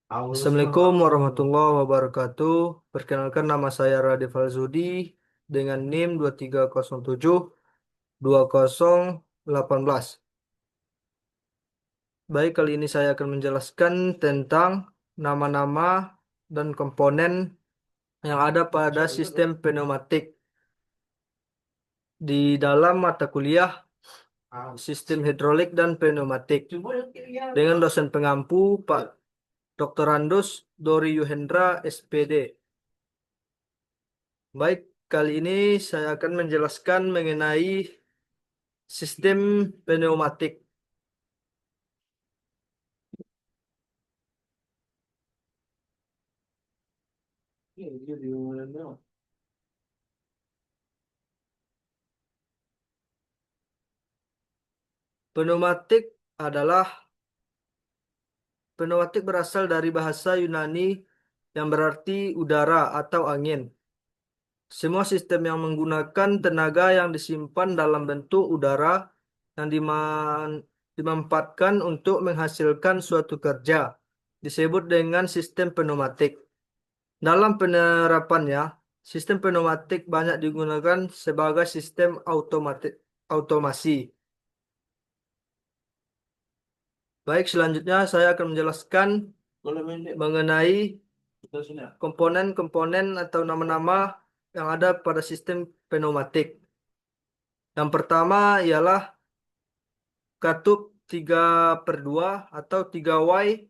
Assalamualaikum warahmatullahi wabarakatuh. Perkenalkan, nama saya Radif Alzudi dengan NIM 2307-2018. Baik, kali ini saya akan menjelaskan tentang nama-nama dan komponen yang ada pada sistem pneumatik di dalam mata kuliah Sistem Hidrolik dan Pneumatik dengan dosen pengampu Pak Dr. Randus Dori Yuhendra SPD. Baik, kali ini saya akan menjelaskan mengenai sistem pneumatik. Pneumatik adalah Pneumatik berasal dari bahasa Yunani yang berarti udara atau angin. Semua sistem yang menggunakan tenaga yang disimpan dalam bentuk udara yang dimanfaatkan untuk menghasilkan suatu kerja disebut dengan sistem pneumatik. Dalam penerapannya, sistem pneumatik banyak digunakan sebagai sistem automasi. Baik, selanjutnya saya akan menjelaskan mengenai komponen-komponen atau nama-nama yang ada pada sistem pneumatik. Yang pertama ialah katup 3/2 atau 3Y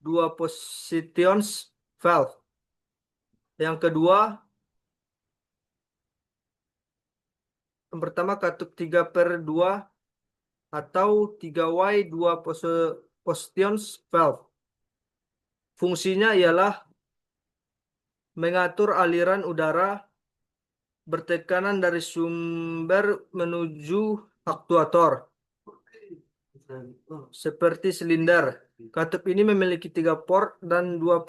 2 positions valve. Yang kedua, yang pertama katup 3/2 atau 3Y 2 positions valve. Fungsinya ialah mengatur aliran udara bertekanan dari sumber menuju aktuator seperti silinder. Katup ini memiliki 3 port dan 2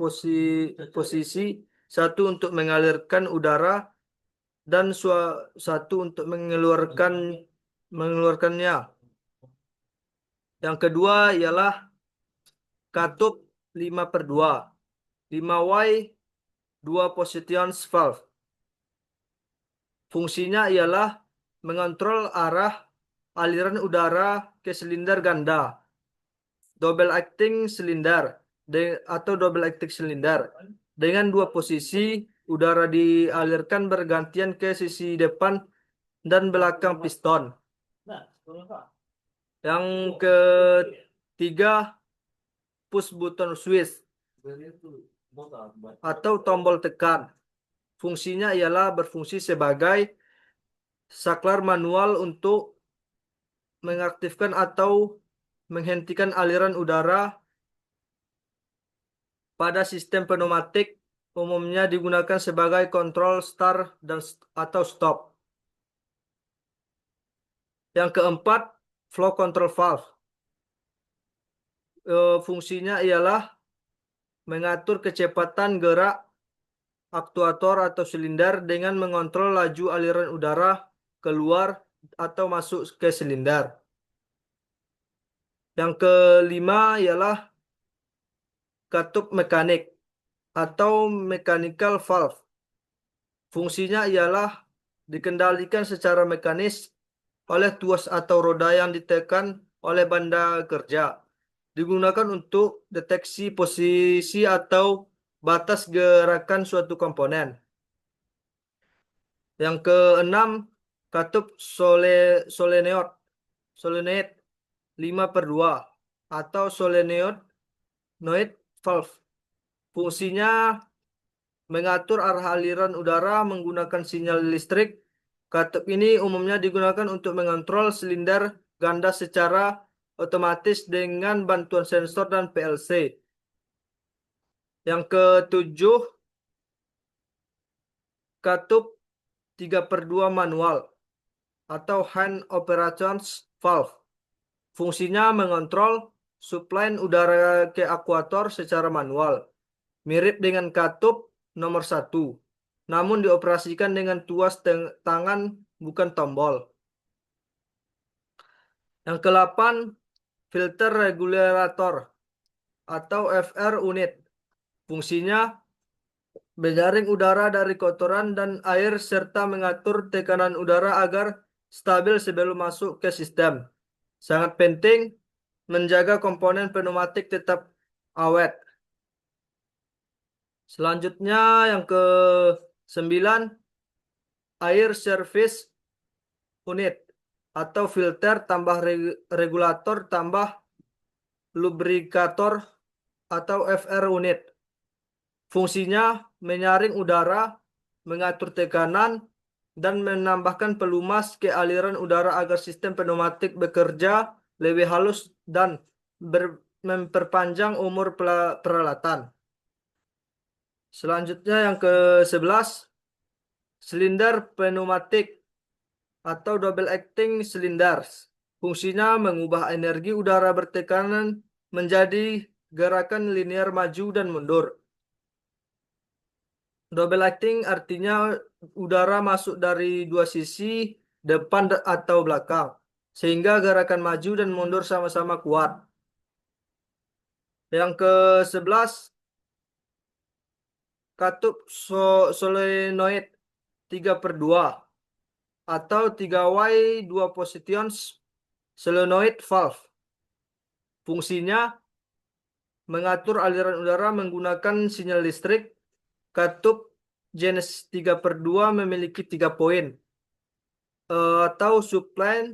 posisi, satu untuk mengalirkan udara dan satu untuk mengeluarkannya. Yang kedua ialah katup 5/2, 5Y 2 positions valve. Fungsinya ialah mengontrol arah aliran udara ke silinder ganda, double acting cylinder atau double acting cylinder. Dengan 2 posisi, udara dialirkan bergantian ke sisi depan dan belakang piston. Yang ketiga, push button switch atau tombol tekan. Fungsinya ialah berfungsi sebagai saklar manual untuk mengaktifkan atau menghentikan aliran udara pada sistem pneumatik. Umumnya digunakan sebagai kontrol start atau stop. Yang keempat, flow control valve. Fungsinya ialah mengatur kecepatan gerak aktuator atau silinder dengan mengontrol laju aliran udara keluar atau masuk ke silinder. Yang kelima ialah katup mekanik atau mechanical valve. Fungsinya ialah dikendalikan secara mekanis oleh tuas atau roda yang ditekan oleh banda kerja. Digunakan untuk deteksi posisi atau batas gerakan suatu komponen. Yang keenam, katup solenoid 5/2 atau solenoid valve. Fungsinya mengatur arah aliran udara menggunakan sinyal listrik. Katup ini umumnya digunakan untuk mengontrol silinder ganda secara otomatis dengan bantuan sensor dan PLC. Yang ketujuh, katup 3/2 manual atau hand operations valve. Fungsinya mengontrol suplai udara ke akuator secara manual. Mirip dengan katup nomor 1, namun dioperasikan dengan tuas tangan bukan tombol. Yang ke-8, filter regulator atau FR unit. Fungsinya menyaring udara dari kotoran dan air serta mengatur tekanan udara agar stabil sebelum masuk ke sistem. Sangat penting menjaga komponen pneumatik tetap awet. Selanjutnya yang ke 9, air service unit atau filter tambah regulator tambah lubrikator atau FR unit. Fungsinya menyaring udara, mengatur tekanan, dan menambahkan pelumas ke aliran udara agar sistem pneumatik bekerja lebih halus dan memperpanjang umur peralatan. Selanjutnya yang ke-11, silinder pneumatik atau double acting cylinders. Fungsinya mengubah energi udara bertekanan menjadi gerakan linear maju dan mundur. Double acting artinya udara masuk dari dua sisi, depan atau belakang, sehingga gerakan maju dan mundur sama-sama kuat. Yang ke-11, katup solenoid 3/2 atau 3Y 2 positions solenoid valve. Fungsinya mengatur aliran udara menggunakan sinyal listrik. Katup jenis 3/2 memiliki 3 poin atau supply,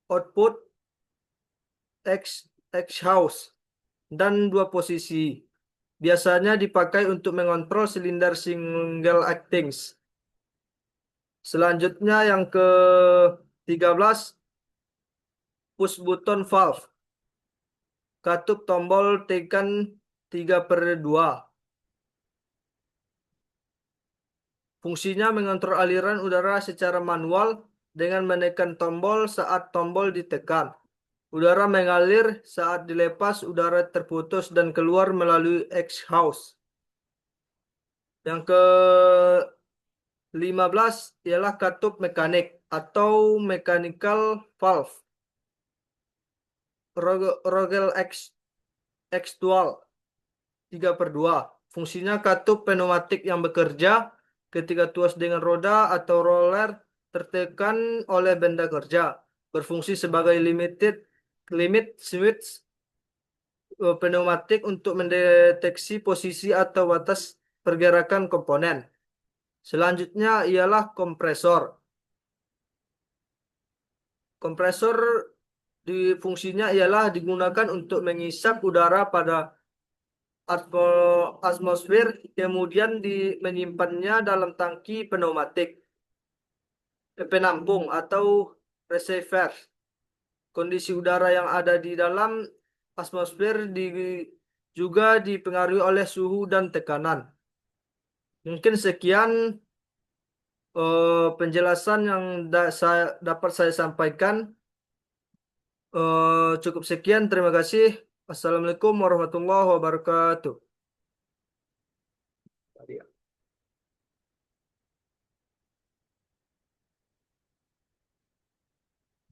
output, exhaust, dan 2 posisi. Biasanya dipakai untuk mengontrol silinder single acting. Selanjutnya yang ke-13, push button valve. Katup tombol tekan 3/2. Fungsinya mengontrol aliran udara secara manual dengan menekan tombol saat tombol ditekan. Udara mengalir saat dilepas, udara terputus dan keluar melalui exhaust. Yang ke-15 ialah katup mekanik atau mechanical valve. Rogel X-dual 3/2. Fungsinya katup pneumatik yang bekerja ketika tuas dengan roda atau roller tertekan oleh benda kerja. Berfungsi sebagai limit switch pneumatik untuk mendeteksi posisi atau batas pergerakan komponen. Selanjutnya ialah kompresor. Kompresor fungsinya ialah digunakan untuk mengisap udara pada atmosfer, kemudian menyimpannya dalam tangki pneumatik, penampung atau reservoir. Kondisi udara yang ada di dalam atmosfer juga dipengaruhi oleh suhu dan tekanan. Mungkin sekian penjelasan yang dapat saya sampaikan. Cukup sekian, terima kasih. Assalamualaikum warahmatullahi wabarakatuh.